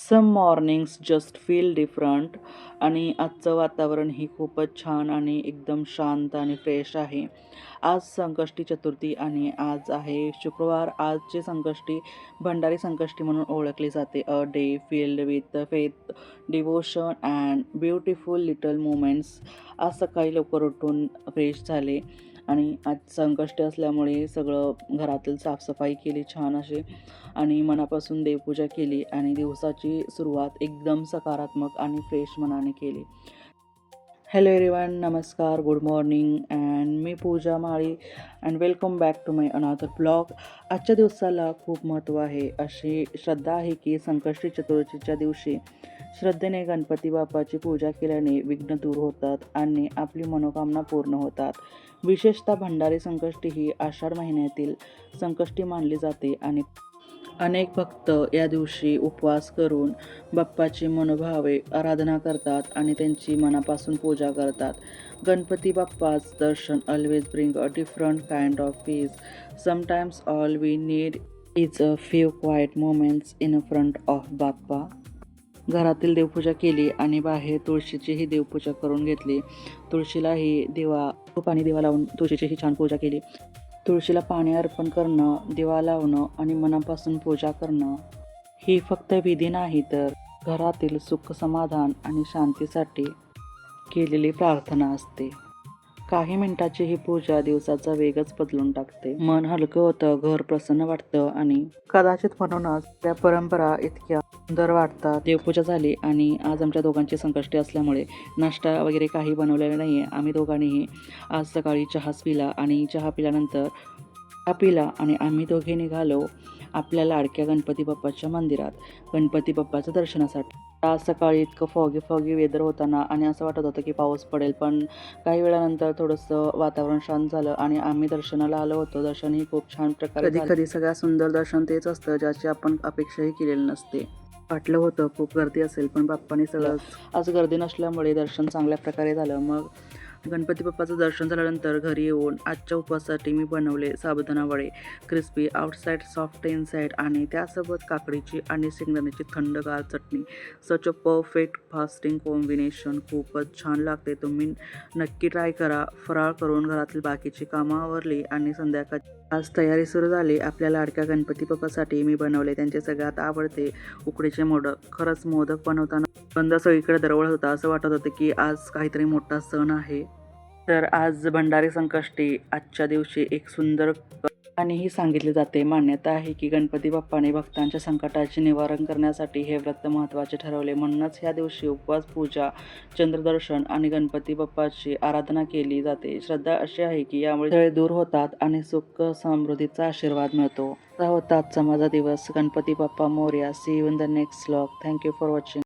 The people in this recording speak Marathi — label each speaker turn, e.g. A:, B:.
A: सम मॉर्निंग्स जस्ट फील डिफरंट. आणि आजचं वातावरण ही खूपच छान आणि एकदम शांत आणि फ्रेश आहे. आज संकष्टी चतुर्थी आणि आज आहे शुक्रवार. आजची संकष्टी भंडारी संकष्टी म्हणून ओळखली जाते. A day filled with faith, devotion and beautiful little moments. आज सकाळी लवकर उठून फ्रेश झाले आणि आज संकष्टी असल्यामुळे सगळं घरातील साफसफाई केली छान अशी आणि मनापासून देवपूजा केली आणि दिवसाची सुरुवात एकदम सकारात्मक आणि फ्रेश मनाने केली. हॅलो एव्हरीवन, नमस्कार, गुड मॉर्निंग अँड मी Puja Mali and welcome back to my another blog. आजच्या दिवसाला खूप महत्त्व आहे. अशी श्रद्धा आहे की संकष्टी चतुर्थीच्या दिवशी श्रद्धेने गणपती बाप्पाची पूजा केल्याने विघ्न दूर होतात आणि आपली मनोकामना पूर्ण होतात. विशेषतः भंडारी संकष्टी ही आषाढ महिन्यातील संकष्टी मानली जाते आणि अनेक भक्त या दिवशी उपवास करून बाप्पाची मनोभावे आराधना करतात आणि त्यांची मनापासून पूजा करतात. गणपती बाप्पाच दर्शन always bring a different kind of peace. Sometimes all we need is a few quiet moments in front of Bappa. घरातील देवपूजा केली आणि बाहेर तुळशीचीही देवपूजा करून घेतली. तुळशीलाही धूप आणि दिवा लावून तुळशीचीही छान पूजा केली. तुळशीला पाणी अर्पण करणं, दिवा लावणं आणि मनापासून पूजा करणं ही फक्त विधी नाही, तर घरातील सुख, समाधान आणि शांतीसाठी केलेली प्रार्थना असते. काही मिनिटाची ही पूजा दिवसाचा वेगच बदलून टाकते. मन हलकं होतं, घर प्रसन्न वाटतं आणि कदाचित म्हणूनच त्या परंपरा इतक्या सुंदर वाटतात. देवपूजा झाली आणि आज आमच्या दोघांची संकष्टी असल्यामुळे नाश्ता वगैरे काही बनवलेला नाही आहे. आम्ही दोघांनीही आज सकाळी चहाच पिला आणि चहा पिल्यानंतर आणि आम्ही दोघे निघालो आपल्या लाडक्या गणपती बाप्पाच्या मंदिरात गणपती बाप्पाच्या दर्शनासाठी. आज सकाळी इतकं फॉगी वेदर होताना आणि असं वाटत होतं की पाऊस पडेल, पण काही वेळानंतर थोडंसं वातावरण शांत झालं आणि आम्ही दर्शनाला आलो होतो. दर्शनही खूप छान प्रकारे झालं. कधी सगळ्यात सुंदर दर्शन तेच असतं ज्याची आपण अपेक्षाही केलेली नसते. वाटलं होतं खूप गर्दी असेल, पण बाप्पाने सगळं आज गर्दी नसल्यामुळे दर्शन चांगल्या प्रकारे झालं. मग गणपती बाप्पाचं दर्शन झाल्यानंतर घरी येऊन आजच्या उपवासासाठी मी बनवले साबुदाणा वडे, क्रिस्पी आउटसाईड सॉफ्ट इनसाईड आणि त्यासोबत काकडीची आणि शेंगदाण्याची थंडगार चटणी. सच अ परफेक्ट फास्टिंग कॉम्बिनेशन. खूपच छान लागते. तुम्ही नक्की ट्राय करा. फराळ करून घरातील बाकीची कामं आवरली आणि संध्याकाळी आज तयारी सुरू झाली. आपल्या लाडक्या गणपती बाप्पासाठी मी बनवले त्यांचे सगळ्यात आवडते उकडीचे मोदक. खरंच मोदक बनवताना गंध सगळीकडे दरवळत होता. असं वाटत होतं की आज काहीतरी मोठा सण आहे. तर आज भंडारी संकष्टी आजच्या दिवशी एक सुंदर कहाणीही सांगितली जाते. मान्यता आहे की गणपती बाप्पाने भक्तांच्या संकटाचे निवारण करण्यासाठी हे व्रत महत्त्वाचे ठरवले. म्हणूनच ह्या दिवशी उपवास, पूजा, चंद्रदर्शन आणि गणपती बाप्पाची आराधना केली जाते. श्रद्धा अशी आहे की यामुळे सगळे दूर होतात आणि सुख समृद्धीचा आशीर्वाद मिळतो. असा होता आजचा माझा दिवस. Ganpati Bappa Morya. See you in the next vlog. Thank you for watching.